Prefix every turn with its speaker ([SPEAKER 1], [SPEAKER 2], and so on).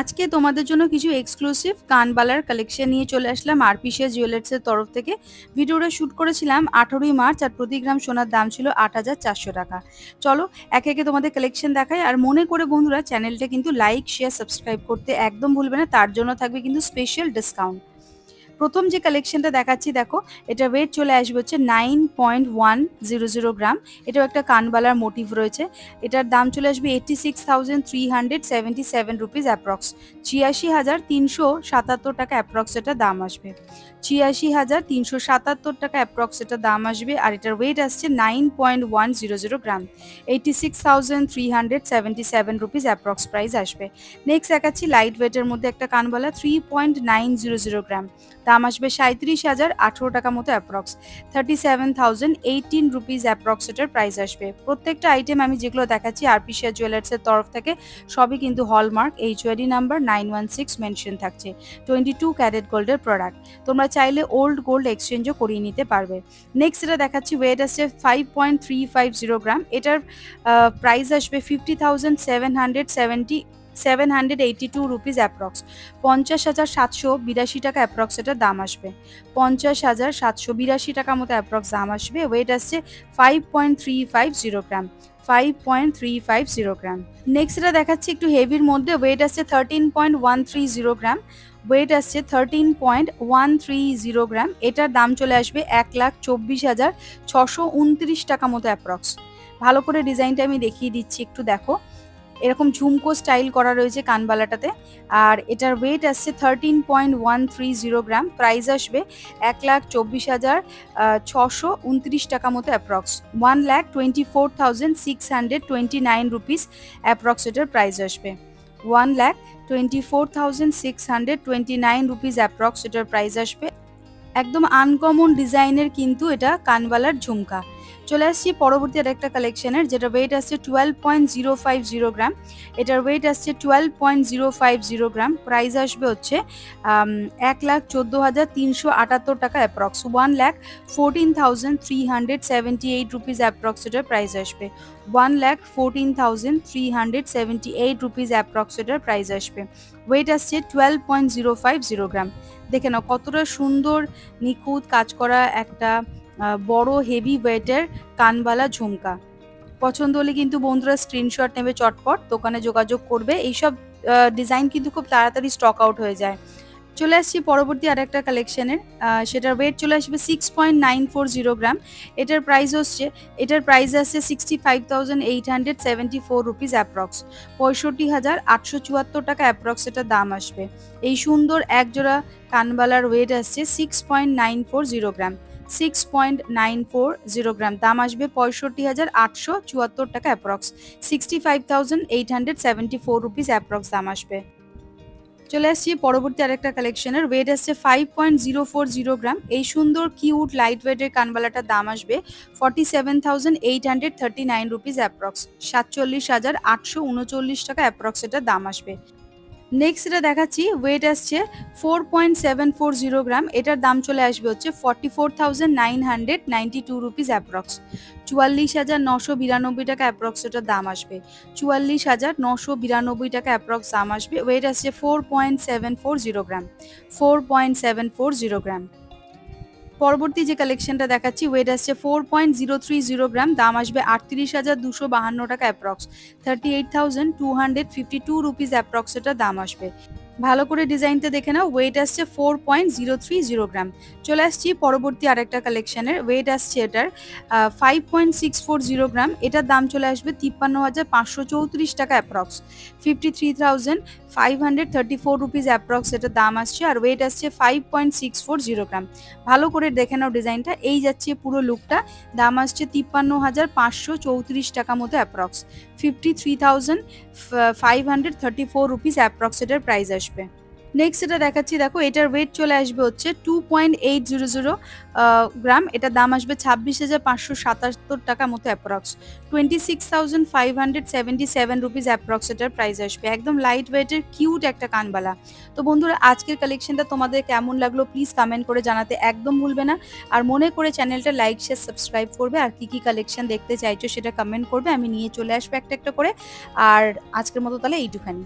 [SPEAKER 1] আজকে তোমাদের জন্য কিছু এক্সক্লুসিভ কানবালার কালেকশন নিয়ে চলে আসলাম আরপিসিএস জুয়েলার্সের তরফ থেকে। ভিডিওটা শ্যুট করেছিলাম 18ই মার্চ আর প্রতি গ্রাম সোনার দাম ছিল 8,400 টাকা। চলো একে একে তোমাদের কালেকশন দেখাই। আর মনে করে বন্ধুরা চ্যানেলটা কিন্তু লাইক শেয়ার সাবস্ক্রাইব করতে একদম ভুলবে না, তার জন্য থাকবে কিন্তু স্পেশাল ডিসকাউন্ট। প্রথম যে কালেকশনটা দেখাচ্ছি দেখো, এটা ওয়েট চলে আসবে হচ্ছে 9.100 গ্রাম। এটাও একটা কানবালার মোটিভ রয়েছে। এটার দাম চলে আসবে 86,377 রুপিস অ্যাপ্রক্স। 86,377 টাকা অ্যাপ্রক্স এটা দাম আসবে। 86,377 টাকা অ্যাপ্রক্স এটা দাম আসবে। আর এটার ওয়েট আসছে 9.100 গ্রাম। 86,377 রুপিস অ্যাপ্রক্স প্রাইস আসবে। নেক্সট দেখাচ্ছি লাইট ওয়েটের মধ্যে একটা কানবালা 3.900 গ্রাম। দাম আসবে 37,018 টাকা মতো অ্যাপ্রক্স। 37,018 রুপিস অ্যাপ্রক্স এটার প্রাইস আসবে। প্রত্যেকটা আইটেম আমি যেগুলো দেখাচ্ছি আরপিসিএস জুয়েলার্সের তরফ থেকে সবই কিন্তু হলমার্ক, HUID নাম্বার 916 মেনশন থাকছে। 22 ক্যারেট গোল্ডের প্রোডাক্ট। তোমরা চাইলে ওল্ড গোল্ড এক্সচেঞ্জও করিয়ে নিতে পারবে। নেক্সট এটা দেখাচ্ছি ওয়েট আসছে 5.350 গ্রাম। এটার প্রাইস আসবে 50,782 রুপিস অ্যাপ্রক্স। 50,782 টাকা অ্যাপ্রক্স এটার দাম আসবে। 50,782 টাকা মতো অ্যাপ্রক্স দাম আসবে। ওয়েট আসছে 5.350 গ্রাম। 5.350 গ্রাম। নেক্সট এটা দেখাচ্ছি একটু হেভির মধ্যে, ওয়েট আসছে 13.130 গ্রাম। ওয়েট আসছে 13.130 গ্রাম। এটার দাম চলে আসবে 1,24,629 টাকা মতো অ্যাপ্রক্স। ভালো করে ডিজাইনটা আমি দেখিয়ে দিচ্ছি, একটু দেখো। এরকম ঝুমকো স্টাইল করা রয়েছে কানবালাটাতে। আর এটার ওয়েট আসছে 13.130 গ্রাম। প্রাইস আসবে 1,24,629 টাকা মতো অ্যাপ্রক্স। 1,24,629 রুপিস অ্যাপ্রক্স এটার প্রাইস আসবে। 1,24,629 রুপিস অ্যাপ্রক্স এটার প্রাইস আসবে। একদম আনকমন ডিজাইনের কিন্তু এটা কানবালার ঝুমকা। চলে আসছি পরবর্তী আরেকটা কালেকশনের, যেটা ওয়েট আসছে 12.050 গ্রাম। এটার ওয়েট আসছে 12.050 গ্রাম। প্রাইস আসবে হচ্ছে 1,14,378 টাকা অ্যাপ্রক্স। 1,14,378 রুপিস অ্যাপ্রক্স এটার প্রাইস আসবে। 1,14,378 রুপিস অ্যাপ্রক্স এটার প্রাইস আসবে। ওয়েট আসছে 12.050 গ্রাম। দেখে নাও কতটা সুন্দর নিখুঁত কাজ করা একটা বড় হেভি ওয়েটের কানবালা ঝুমকা। পছন্দ হলে কিন্তু বন্ধুরা স্ক্রিনশট নেবে, চটপট দোকানে যোগাযোগ করবে। এইসব ডিজাইন কিন্তু খুব তাড়াতাড়ি স্টক আউট হয়ে যায়। চলে আসছি পরবর্তী আরেকটা কালেকশনের, সেটার ওয়েট চলে আসবে 6.940 গ্রাম। এটার প্রাইস আসছে 65,874 রুপিস অ্যাপ্রক্স। 65,874 টাকা অ্যাপ্রক্স এটার দাম আসবে। এই সুন্দর একজোড়া কানবালার ওয়েট আসছে 6.940 গ্রাম। 6.940 গ্রাম। দাম আসবে 65,874 টাকা অ্যাপ্রক্স। 65,874 রুপিস অ্যাপ্রক্স দাম আসবে। চলে আসছি পরবর্তী আরেকটা কালেকশনের, ওয়েট আসছে 5.040 গ্রাম। এই সুন্দর কিউট লাইট ওয়েটের কানবালাটার দাম আসবে 47,839 রুপিস অ্যাপ্রক্স। 47,839 টাকা অ্যাপ্রক্স এটার দাম আসবে। নেক্সট এটা দেখাচ্ছি, ওয়েট আসছে 4.740 গ্রাম। এটার দাম চলে আসবে হচ্ছে 44,992 রুপিস অ্যাপ্রক্স। 44,992 টাকা অ্যাপ্রক্স এটার দাম আসবে। 44,992 টাকা অ্যাপ্রক্স দাম আসবে। ওয়েট আসছে 4.740 গ্রাম। 4.740 গ্রাম। পরবর্তী যে কালেকশনটা দেখাচ্ছি, ওয়েট আসছে 4.030 গ্রাম। দাম আসবে 38,252 টাকা অ্যাপ্রক্স। 38,252 রুপিস অ্যাপ্রক্স এটা দাম আসবে। ভালো করে ডিজাইনটা দেখে নাও। ওয়েট আসছে 4.030 গ্রাম। চলে আসছি পরবর্তী আরেকটা কালেকশনের, ওয়েট আসছে এটার 5.640 গ্রাম। এটার দাম চলে আসবে 53,534 টাকা অ্যাপ্রক্স। 53,534 রুপিস অ্যাপ্রক্স এটার দাম আসছে। আর ওয়েট আসছে 5.640 গ্রাম। ভালো করে দেখে নাও ডিজাইনটা। এই যাচ্ছে পুরো লুকটা। দাম আসছে 53,534 টাকা মতো অ্যাপ্রক্স। 53,534 রুপিস অ্যাপ্রক্স এটার প্রাইস আসবে। নেক্সট এটা দেখাচ্ছি দেখো, এটার ওয়েট চলে আসবে হচ্ছে 2.800 গ্রাম। এটার দাম আসবে 26,577 টাকা মতো অ্যাপ্রক্স। 26,577 রুপিস অ্যাপ্রক্স এটার প্রাইস আসবে। একদম লাইট ওয়েটের কিউট একটা কানবালা। তো বন্ধুরা আজকের কালেকশনটা তোমাদের কেমন লাগলো প্লিজ কমেন্ট করে জানাতে একদম ভুলবে না। আর মনে করে চ্যানেলটা লাইক শেয়ার সাবস্ক্রাইব করবে। আর কি কালেকশন দেখতে চাইছো সেটা কমেন্ট করবে, আমি নিয়ে চলে আসবো একটা একটা করে। আর আজকের মতো তাহলে এইটুখানি।